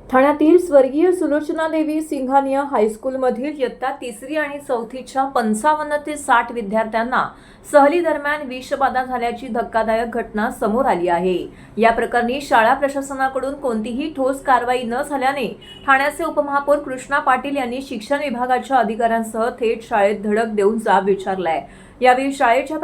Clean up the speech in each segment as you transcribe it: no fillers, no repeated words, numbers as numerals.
ठाण्यातील स्वर्गीय सुलोचना देवी सिंघानिया हायस्कूलमधील इयत्ता 3री आणि 4थीच्या 55 ते 60 विद्यार्थ्यांना सहली दरम्यान विषबाधा झाल्याची धक्कादायक घटना समोर आली आहे। या प्रकरणी शाळा प्रशासनाकडून कोणतीही ठोस कारवाई न झाल्याने ठाण्याचे उपमहापौर कृष्णा पाटील यांनी शिक्षण विभागाच्या अधिकाऱ्यांसह थेट शाळेत धडक देऊन जाब विचारलाय। यावेळी शाळेच्या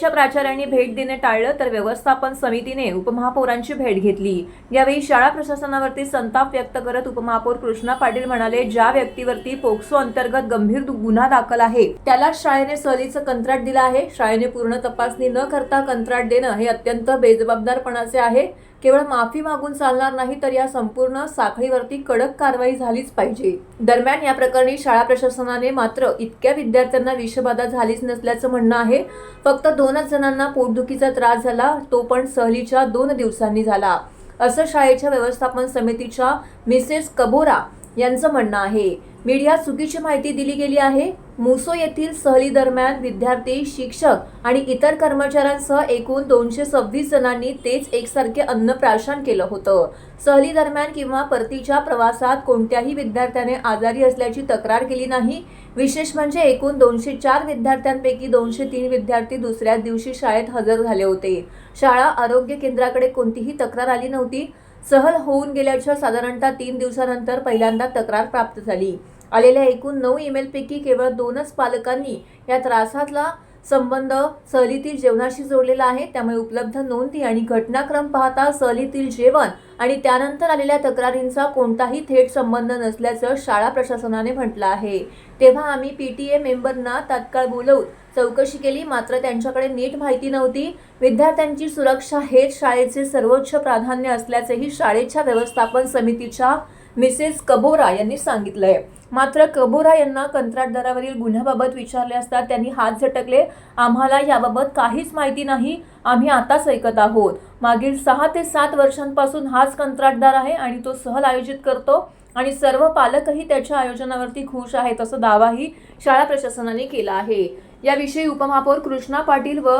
प्राचार्यांनी भेट देणे टाळलं तर व्यवस्थापन समितीने उपमहापौरांची भेट घेतली। यावेळी शाळा प्रशासनावरती संताप व्यक्त करत उपमहापौर कृष्णा पाटील म्हणाले, ज्या व्यक्तीवरती पोक्सो अंतर्गत गंभीर गुन्हा दाखल आहे त्याला शाळेने सहलीचं कंत्राट दिलं आहे। शाळेने पूर्ण तपासणी न करता कंत्राट देणं हे अत्यंत बेजबाबदारपणाचे आहे। केवळ माफी मागून चालणार नाही तर या संपूर्ण साखळीवरती कडक कारवाई झालीच पाहिजे। दरम्यान या प्रकरणी शाळा प्रशासनाने मात्र इतक्या विद्यार्थ्यांना विषबाधा झालीच नसल्याचं म्हणणं आहे। फक्त 2च जणांना पोटदुखीचा त्रास झाला, तो पण सहलीच्या 2 दिवसांनी झाला, असं शाळेच्या व्यवस्थापन समितीच्या मिसेस कबोरा यांचं म्हणणं आहे। मीडियात चुकीची माहिती दिली गेली आहे। मुसो येथील सहली दरम्यान विद्यार्थी, शिक्षक आणि इतर कर्मचाऱ्यांसह एकूण 226 जणांनी तेच एकसारखे अन्नप्राशन केलं होतं। सहली दरम्यान किंवा परतीच्या प्रवासात कोणत्याही विद्यार्थ्याने आजारी असल्याची तक्रार केली नाही। विशेष म्हणजे एकूण 204 विद्यार्थ्यांपैकी 203 विद्यार्थी दुसऱ्याच दिवशी शाळेत हजर झाले होते। शाळा आरोग्य केंद्राकडे कोणतीही तक्रार आली नव्हती। सहल होऊन गेल्याच्या साधारणतः 3 दिवसानंतर पहिल्यांदा तक्रार प्राप्त झाली। आलेल्या एकूण 9 ईमेलपैकी केवळ 2च पालकांनी या त्रासातला संबंध सहलीतील जेवणाशी जोडलेला आहे। त्यामुळे उपलब्ध नोंदी आणि घटनाक्रम पाहता सहलीतील जेवण आणि त्यानंतर आलेल्या तक्रारींचा कोणताही थेट संबंध नसल्याचं शाळा प्रशासनाने म्हटलं आहे। तेव्हा आम्ही PTA मेंबरना तात्काळ बोलवून चौकशी केली, मात्र त्यांच्याकडे नीट माहिती नव्हती। विद्यार्थ्यांची सुरक्षा हेच शाळेचे सर्वोच्च प्राधान्य असल्याचेही शाळेच्या व्यवस्थापन समितीच्या मिसेस कबोरा यांनी सांगितलंय। मात्र कबोरा यांना कंत्राटदारावरील गुन्ह्याबाबत विचारले असता त्यांनी हात झटकले। आम्हाला याबाबत काहीच माहिती नाही, आम्ही आताच ऐकत आहोत। मागील 6 ते 7 वर्षांपासून हाच कंत्राटदार आहे आणि तो सहल आयोजित करतो आणि सर्व पालकही त्याच्या आयोजनावरती खुश आहेत, असा दावाही शाळा प्रशासनाने केला आहे। याविषयी उपमहापौर कृष्णा पाटील व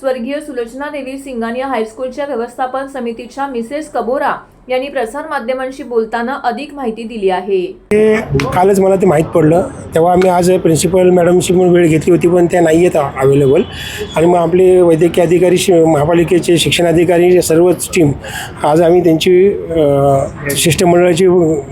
स्वर्गीय सुलोचना देवी सिंघानिया हायस्कूलच्या व्यवस्थापन समितीच्या मिसेस कबोरा यांनी प्रसार माध्यमांशी बोलताना अधिक माहिती दिली आहे। कालच मला ते माहीत पडलं, तेव्हा आम्ही आज प्रिन्सिपल मॅडमशी पण वेळ घेतली होती, पण त्या नाही आहेत अवेलेबल। आणि मग आपले वैद्यकीय अधिकारी, महापालिकेचे शिक्षणाधिकारी, सर्वच टीम आज आम्ही त्यांची शिष्टमंडळाची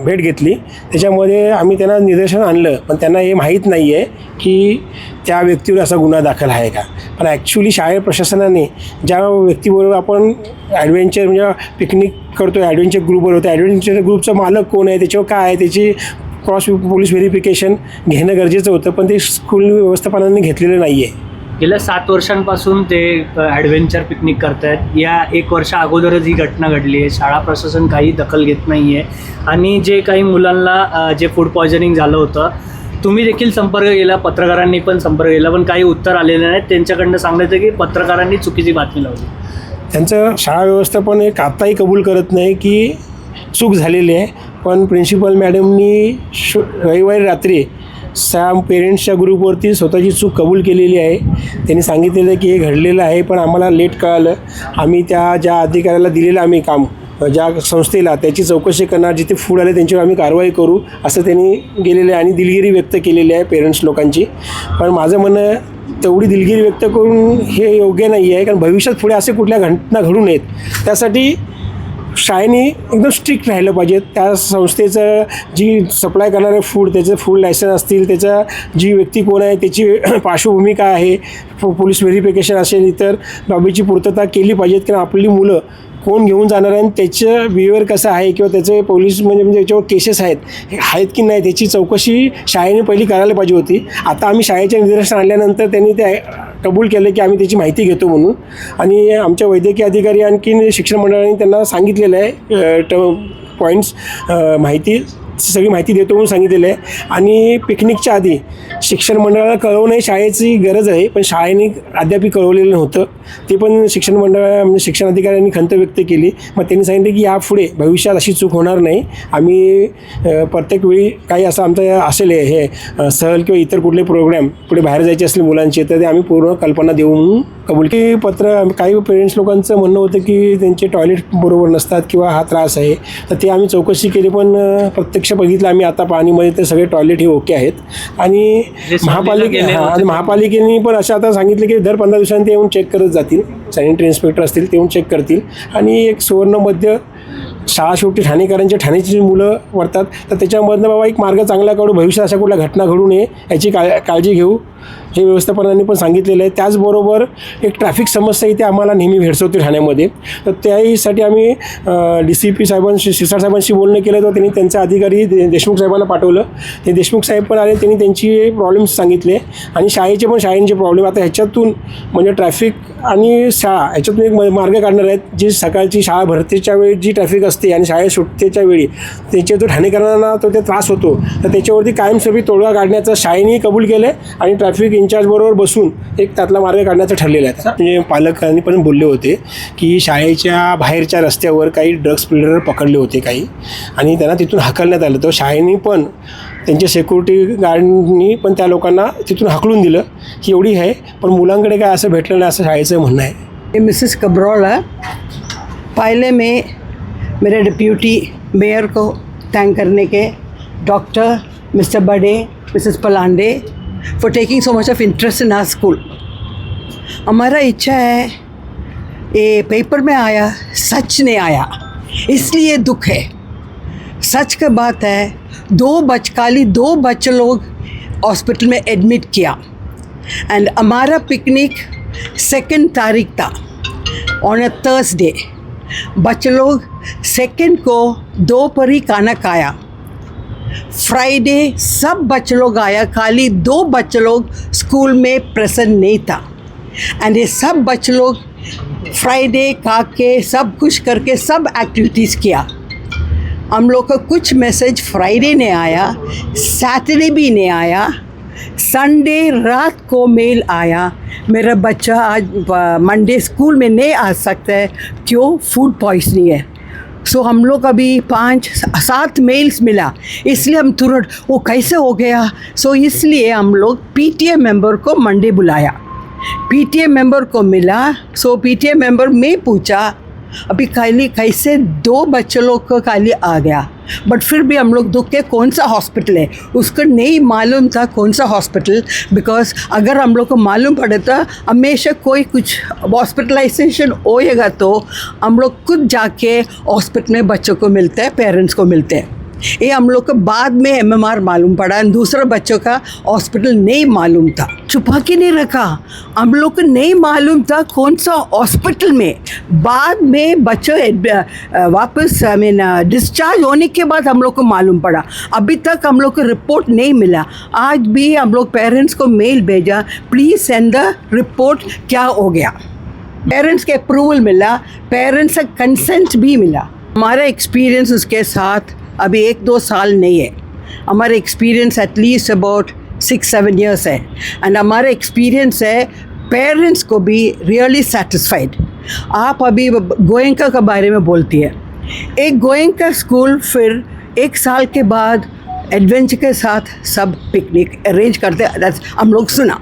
भेट घेतली। त्याच्यामध्ये आम्ही त्यांना निदर्शन आणलं, पण त्यांना हे माहीत नाही आहे की त्या व्यक्तीवर असा गुन्हा दाखल आहे का। पण ॲक्च्युली शाळे प्रशासनाने ज्या व्यक्तीबरोबर आपण ॲडव्हेंचर म्हणजे पिकनिक करतो, ॲडव्हेंचर ग्रुपवर होतं, ॲडव्हेंचर ग्रुपचा मालक कोण आहे, त्याच्यावर काय आहे, त्याची क्रॉस पोलीस व्हेरिफिकेशन घेणं गरजेचं होतं, पण ते स्कूल व्यवस्थापनाने घेतलेलं नाही आहे। गेल्या 7 वर्षांपासून ते ॲडव्हेंचर पिकनिक करत आहेत। या 1 वर्षा अगोदरच ही घटना घडली आहे। शाळा प्रशासन काही दखल घेत नाही आहे आणि जे काही मुलांना जे फूड पॉयझनिंग झालं होतं, तुम्ही देखील संपर्क केला, पत्रकारांनी पण संपर्क केला, पण काही उत्तर आलेलं नाही। त्यांच्याकडनं सांगायचं की पत्रकारांनी चुकीची बातमी लावली। त्यांचं शाळा व्यवस्थापन एक आत्ताही कबूल करत नाही की चूक झालेली आहे, पण प्रिन्सिपल मॅडमनी रविवारी रात्री पेरेंट्सच्या ग्रुपवरती स्वतःची चूक कबूल केलेली आहे। त्यांनी सांगितलेलं की हे घडलेलं आहे, पण आम्हाला लेट कळालं। आम्ही ज्या अधिकाऱ्याला दिलेलं आम्ही काम, ज्या संस्थेला, त्याची चौकशी करणार, जिथे फूड आले त्यांच्यावर आम्ही कारवाई करू, असं त्यांनी गेलेलं आहे आणि दिलगिरी व्यक्त केलेली आहे पेरेंट्स लोकांची। पण माझं म्हणणं, तेवढी दिलगिरी व्यक्त करून हे योग्य नाही आहे, कारण भविष्यात पुढे असे कुठल्या घटना घडू नयेत। त्यासाठी शाळेने एकदम स्ट्रिक्ट राहिलं पाहिजे। त्या संस्थेचं जी सप्लाय करणारे फूड, त्याचं फूड लायसन्स असतील, त्याचा जी व्यक्ती कोण आहे, त्याची पार्श्वभूमी काय आहे, पोलीस व्हेरिफिकेशन असेल, इतर बाबीची पूर्तता केली पाहिजेत। कारण आपली मुलं कोण घेऊन जाणार आहे आणि त्याचं बिहेवियर कसं आहे किंवा त्याचे पोलीस म्हणजे याच्यावर केसेस आहेत की नाही, त्याची चौकशी शाळेने पहिली करायला पाहिजे होती। आता आम्ही शाळेच्या निदर्शन आणल्यानंतर त्यांनी ते कबूल केलं की आम्ही त्याची माहिती घेतो म्हणून, आणि आमच्या वैद्यकीय अधिकारी आणखी शिक्षण मंडळाने त्यांना सांगितलेलं आहे पॉईंट्स, माहिती सगळी माहिती देतो म्हणून सांगितलेलं आहे. आणि पिकनिकच्या आधी शिक्षण मंडळाला कळवणे शाळेची गरज आहे, पण शाळेने अद्याप कळवलेलं नव्हतं. ते पण शिक्षण मंडळा म्हणजे शिक्षण अधिकाऱ्यांनी खंत व्यक्त केली. मग त्यांनी सांगितलं की यापुढे भविष्यात अशी चूक होणार नाही. आम्ही प्रत्येक वेळी काही असं आमचं असेल हे सहल किंवा इतर कुठले प्रोग्राम पुढे बाहेर जायचे असले मुलांचे, तर ते आम्ही पूर्ण कल्पना देऊन कबूल की पत्र. काही पेरेंट्स लोकांचं म्हणणं होतं की त्यांचे टॉयलेट बरोबर नसतात किंवा हा त्रास आहे, तर ते आम्ही चौकशी केली. पण प्रत्यक्ष बघितलं आम्ही आता पाणीमध्ये तर सगळे टॉयलेट हे ओके आहेत. आणि महापालिकेने पण असं आता सांगितलं की दर 15 दिवसांनी ते येऊन चेक करत जातील. सॅनिटरी इन्स्पेक्टर असतील ते येऊन चेक करतील. आणि एक सुवर्ण मध्य शाळा शेवटी ठाणेकरांच्या ठाण्याची जी मुलं वाढतात, तर त्याच्यामधनं बाबा एक मार्ग चांगला काढू, भविष्यात अशा कुठल्या घटना घडू नये याची काळजी घेऊ हे व्यवस्थापनाने पण सांगितलेलं आहे. त्याचबरोबर एक ट्रॅफिक समस्या इथे आम्हाला नेहमी भेडसावते ठाण्यामध्ये. तर त्याहीसाठी आम्ही DCP साहेबांशी शिरसाट साहेबांशी बोलणं केलं, तर त्यांनी त्यांचे अधिकारी देशमुख साहेबांना पाठवलं. ते देशमुख साहेब पण आले, त्यांनी त्यांची प्रॉब्लेम्स सांगितले आणि शाळेचे प्रॉब्लेम. आता ह्याच्यातून म्हणजे ट्रॅफिक आणि शाळा ह्याच्यातून एक मार्ग काढणार आहेत. जी सकाळची शाळा भरतेच्या वेळी जी ट्रॅफिक असते आणि शाळेत सुटतेच्या वेळी त्याच्यातून ठाणेकरांना तो ते त्रास होतो, तर त्याच्यावरती कायमस्वरूपी तोडगा काढण्याचं शाळेनेही कबूल केलं आहे आणि ट्रॅफिक इंचार्जबरोबर बसून एक त्यातला मार्ग काढण्याचं ठरलेलं आहे. म्हणजे पालकांनी पण बोलले होते की शाळेच्या बाहेरच्या रस्त्यावर काही ड्रग्स पिलर पकडले होते काही, आणि त्यांना तिथून हाकलण्यात आलं. तर शाळेने पण त्यांच्या सिक्युरिटी गार्डनी पण त्या लोकांना तिथून हाकलून दिलं की एवढी आहे. पण मुलांकडे काय असं भेटलं नाही असं शाळेचं म्हणणं आहे. मिसेस कब्रोल है. पहले में मेरे डिप्यूटी मेयर को थैंक करने के doctor mister Bade, Mrs Palande for taking so much of interest in our school. हमारा इच्छा है, ये पेपर में आया, सच नहीं आया, इसलिए दुख है. सच का बात है, दो बच्चे लोग हॉस्पिटल में एडमिट किया. एंड हमारा पिकनिक 2 तारीख था ऑन अ थर्सडे. बच्चे लोग 2 को दोपहर ही खाना खाया. फ्राइडे सब बच्चे लोग आया, खाली 2 बच्चे लोग स्कूल में प्रेजेंट नहीं था. एंड ये सब बच्चे लोग फ्राइडे खा के सब कुछ करके सब एक्टिविटीज़ किया. हम लोग का कुछ मैसेज फ्राइडे ने आया, सैटरडे भी नहीं आया, संडे रात को मेल आया, मेरा बच्चा आज मंडे स्कूल में नहीं आ सकता है, क्यों, फूड पॉइजनिंग है. सो हम लोग अभी 5-7 मेल्स मिला, इसलिए हम तुरंत वो कैसे हो गया. सो इसलिए हम लोग PTA मेंबर को मंडे बुलाया. PTA मेंबर को मिला. सो PTA मेंबर में पूछा अभी खाली कैसे 2 बच्चे लोग को खाली आ गया. बट फिर भी हम लोग दुख के कौन सा हॉस्पिटल है उसको नहीं मालूम था, कौन सा हॉस्पिटल. बिकॉज अगर हम लोग को मालूम पड़े तो हमेशा कोई कुछ हॉस्पिटलाइजेशन होएगा तो हम लोग खुद जाके हॉस्पिटल में बच्चों को मिलते हैं, पेरेंट्स को मिलते हैं. ये हम लोग को बाद में MMR मालूम पड़ा. दूसरा बच्चों का हॉस्पिटल नहीं मालूम था. छुपा के नहीं रखा, हम लोग को नहीं मालूम था कौन सा हॉस्पिटल में. बाद में बच्चों वापस डिस्चार्ज होने के बाद हम लोग को मालूम पड़ा. अभी तक हम लोग को रिपोर्ट नहीं मिला. आज भी हम लोग पेरेंट्स को मेल भेजा, प्लीज़ सेंड द रिपोर्ट, क्या हो गया. पेरेंट्स के अप्रूवल मिला, पेरेंट्स का कंसेंट भी मिला. हमारा एक्सपीरियंस उसके साथ अभी 1-2 साल नहीं है. हमारा एक्सपीरियंस एटलीस्ट अबाउट 6-7 ईयर्स है. एंड हमारा एक्सपीरियंस है, पेरेंट्स को भी रियली सेटिस्फाइड. आप अभी गोयंका के बारे में बोलती है. एक गोयंका स्कूल फिर 1 साल के बाद एडवेंचर के साथ सब पिकनिक अरेंज करते हम लोग सुना.